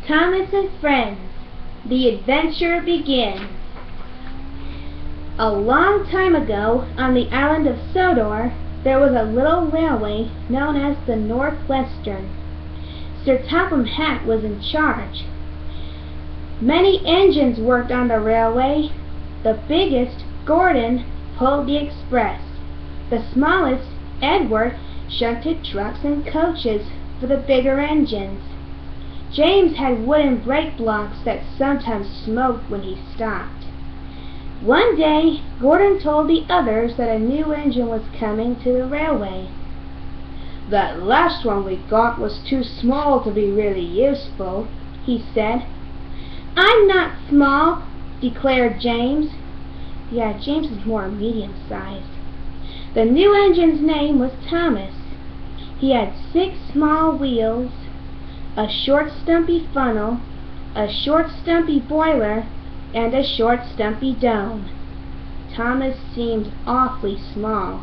Thomas and Friends. The adventure begins. A long time ago, on the island of Sodor, there was a little railway known as the Northwestern. Sir Topham Hatt was in charge. Many engines worked on the railway. The biggest, Gordon, pulled the express. The smallest, Edward, shunted trucks and coaches for the bigger engines. James had wooden brake blocks that sometimes smoked when he stopped. One day, Gordon told the others that a new engine was coming to the railway. "That last one we got was too small to be really useful," he said. "I'm not small," declared James. Yeah, James is more medium-sized. The new engine's name was Thomas. He had 6 small wheels, a short stumpy funnel, a short stumpy boiler, and a short stumpy dome. Thomas seemed awfully small.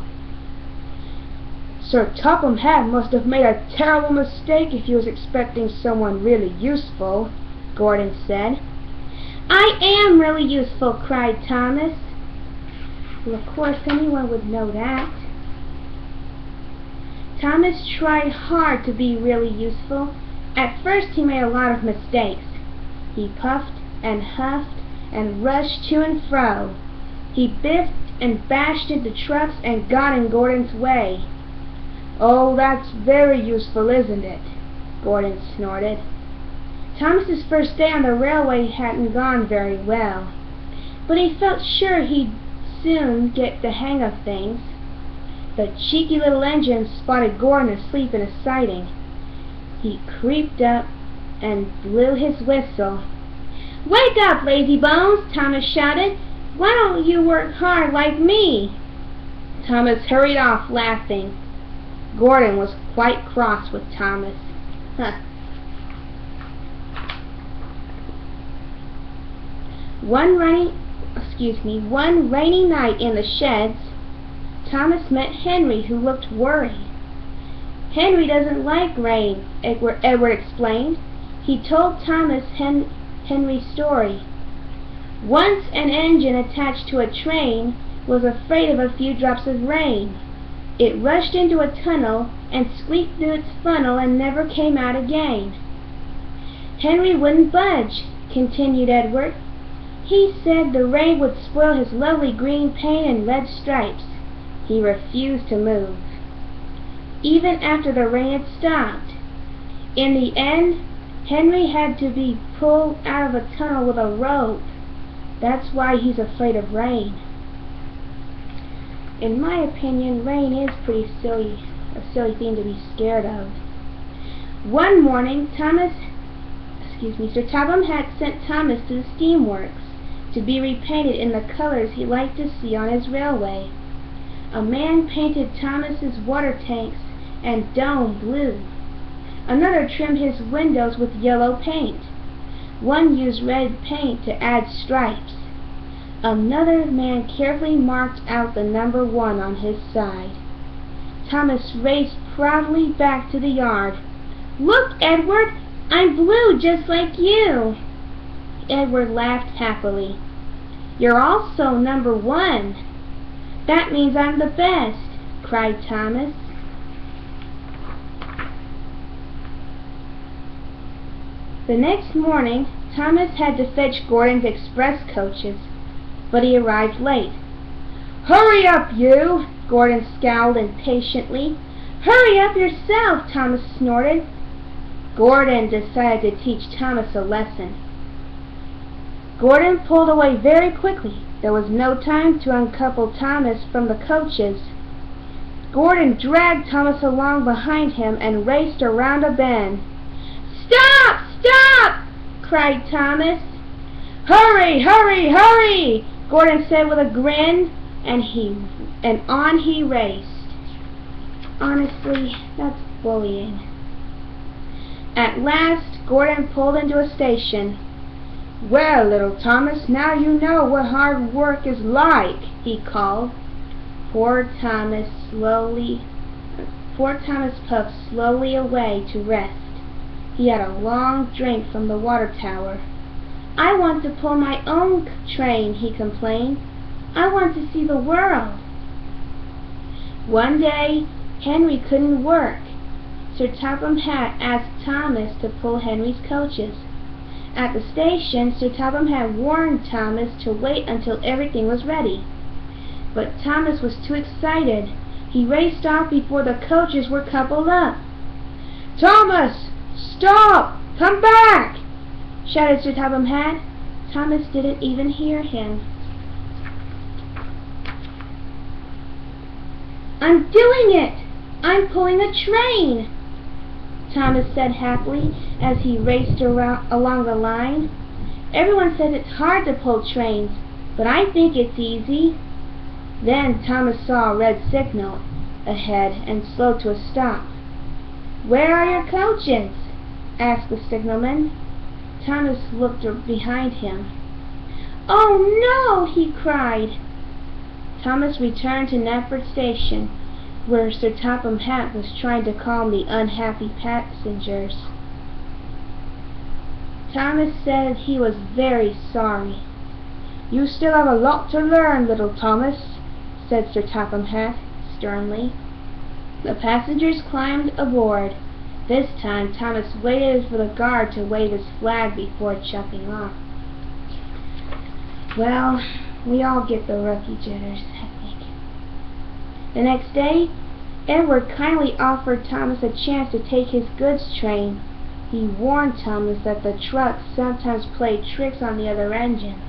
"Sir Topham Hatt must have made a terrible mistake if he was expecting someone really useful," Gordon said. "I am really useful," cried Thomas. Well, of course, anyone would know that. Thomas tried hard to be really useful. At first he made a lot of mistakes. He puffed and huffed and rushed to and fro. He biffed and bashed into trucks and got in Gordon's way. "Oh, that's very useful, isn't it?" Gordon snorted. Thomas's first day on the railway hadn't gone very well, but he felt sure he'd soon get the hang of things. The cheeky little engine spotted Gordon asleep in a siding. He creeped up and blew his whistle. "Wake up, lazy bones!" Thomas shouted. "Why don't you work hard like me?" Thomas hurried off, laughing. Gordon was quite cross with Thomas. One rainy night in the sheds, Thomas met Henry, who looked worried. "Henry doesn't like rain," Edward explained. He told Thomas Henry's story. Once an engine attached to a train was afraid of a few drops of rain. It rushed into a tunnel and squeaked through its funnel and never came out again. "Henry wouldn't budge," continued Edward. "He said the rain would spoil his lovely green paint and red stripes. He refused to move, even after the rain had stopped. In the end, Henry had to be pulled out of a tunnel with a rope. That's why he's afraid of rain." In my opinion, rain is a silly thing to be scared of. One morning, Sir Topham Hatt sent Thomas to the steamworks to be repainted in the colors he liked to see on his railway. A man painted Thomas's water tanks and dome blue. Another trimmed his windows with yellow paint. One used red paint to add stripes. Another man carefully marked out the number 1 on his side. Thomas raced proudly back to the yard. "Look, Edward! I'm blue just like you!" Edward laughed happily. "You're also number 1. That means I'm the best," cried Thomas. The next morning, Thomas had to fetch Gordon's express coaches, but he arrived late. "Hurry up, you!" Gordon scowled impatiently. "Hurry up yourself!" Thomas snorted. Gordon decided to teach Thomas a lesson. Gordon pulled away very quickly. There was no time to uncouple Thomas from the coaches. Gordon dragged Thomas along behind him and raced around a bend. "Stop! Stop!" cried Thomas. "Hurry! Hurry! Hurry!" Gordon said with a grin, and on he raced. Honestly, that's bullying. At last, Gordon pulled into a station. "Well, little Thomas, now you know what hard work is like," he called. Poor Thomas puffed slowly away to rest. He had a long drink from the water tower. "I want to pull my own train," he complained. "I want to see the world." One day, Henry couldn't work. Sir Topham Hatt asked Thomas to pull Henry's coaches. At the station, Sir Topham Hatt warned Thomas to wait until everything was ready. But Thomas was too excited. He raced off before the coaches were coupled up. "Thomas! Stop! Come back!" shouted Sir Topham Hatt. Thomas didn't even hear him. "I'm doing it! I'm pulling a train!" Thomas said happily as he raced along the line. "Everyone says it's hard to pull trains, but I think it's easy." Then Thomas saw a red signal ahead and slowed to a stop. "Where are your coaches?" asked the signalman. Thomas looked behind him. "Oh no!" he cried. Thomas returned to Knapford Station, where Sir Topham Hatt was trying to calm the unhappy passengers. Thomas said he was very sorry. "You still have a lot to learn, little Thomas," said Sir Topham Hatt sternly. The passengers climbed aboard. This time Thomas waited for the guard to wave his flag before jumping off. Well, we all get the rookie jitters, I think. The next day, Edward kindly offered Thomas a chance to take his goods train. He warned Thomas that the trucks sometimes played tricks on the other engines.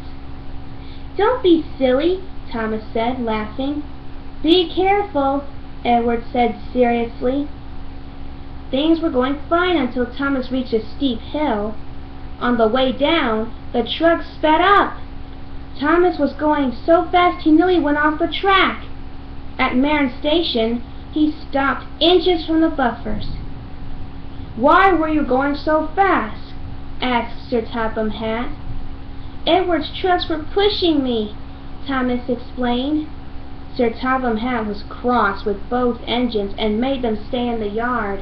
"Don't be silly," Thomas said, laughing. "Be careful," Edward said seriously. Things were going fine until Thomas reached a steep hill. On the way down, the truck sped up. Thomas was going so fast he nearly went off the track. At Marin Station, he stopped inches from the buffers. "Why were you going so fast?" asked Sir Topham Hatt. "Edward's trucks were pushing me," Thomas explained. Sir Topham Hatt was cross with both engines and made them stay in the yard.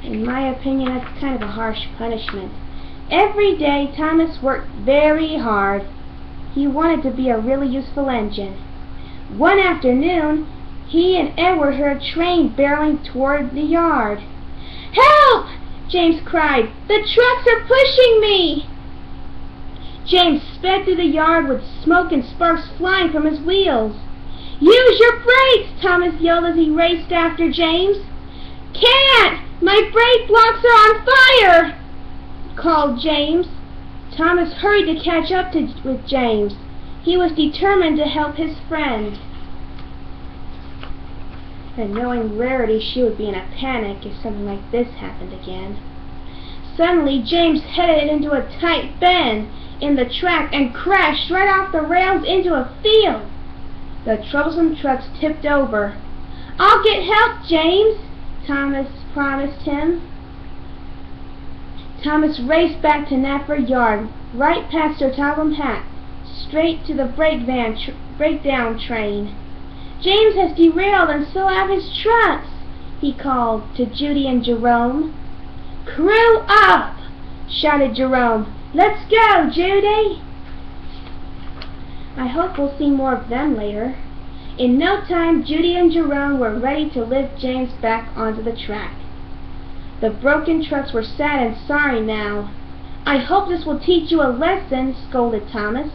In my opinion, that's kind of a harsh punishment. Every day, Thomas worked very hard. He wanted to be a really useful engine. One afternoon, he and Edward heard a train barreling toward the yard. "Help!" James cried. "The trucks are pushing me!" James sped through the yard with smoke and sparks flying from his wheels. "Use your brakes!" Thomas yelled as he raced after James. "Can't! My brake blocks are on fire!" called James. Thomas hurried to catch up with James. He was determined to help his friend. And knowing Rarity, she would be in a panic if something like this happened again. Suddenly, James headed into a tight bend in the track and crashed right off the rails into a field. The troublesome trucks tipped over. "I'll get help, James," Thomas promised him. Thomas raced back to Knapford Yard, right past Sir Topham Hatt, straight to the breakdown train. "James has derailed and so have his trucks," he called to Judy and Jerome. "Crew up!" shouted Jerome. "Let's go, Judy!" I hope we'll see more of them later. In no time, Judy and Jerome were ready to lift James back onto the track. The broken trucks were sad and sorry now. "I hope this will teach you a lesson," scolded Thomas.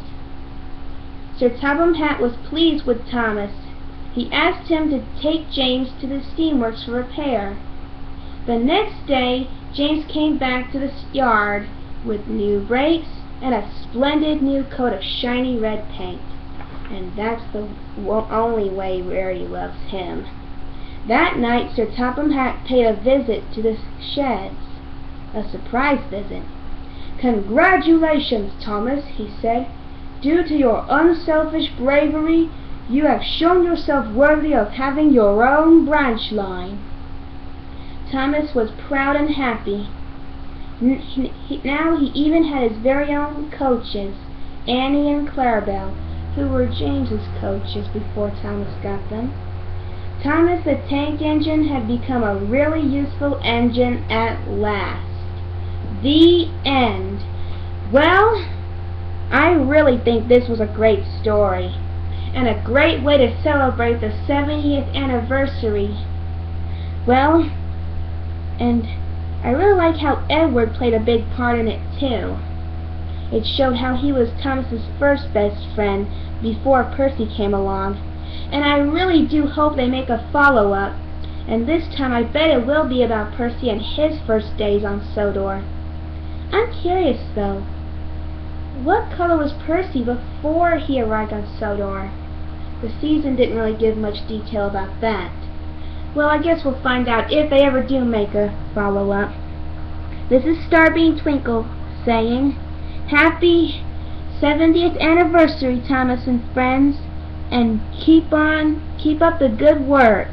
Sir Topham Hatt was pleased with Thomas. He asked him to take James to the steamworks for repair. The next day, James came back to the yard with new brakes and a splendid new coat of shiny red paint. And that's the only way Rarity loves him. That night, Sir Topham Hatt paid a visit to the sheds. A surprise visit. "Congratulations, Thomas," he said. "Due to your unselfish bravery, you have shown yourself worthy of having your own branch line." Thomas was proud and happy. Now he even had his very own coaches, Annie and Clarabelle, who were James's coaches before Thomas got them. Thomas the Tank Engine had become a really useful engine at last. The end. Well, I really think this was a great story, and a great way to celebrate the 70th anniversary. Well, and I really like how Edward played a big part in it too. It showed how he was Thomas's first best friend before Percy came along. And I really do hope they make a follow-up, and this time I bet it will be about Percy and his first days on Sodor. I'm curious though, what color was Percy before he arrived on Sodor? The season didn't really give much detail about that. Well, I guess we'll find out if they ever do make a follow-up. This is Starbeam Twinkle saying, Happy 70th anniversary, Thomas and friends, and keep up the good work.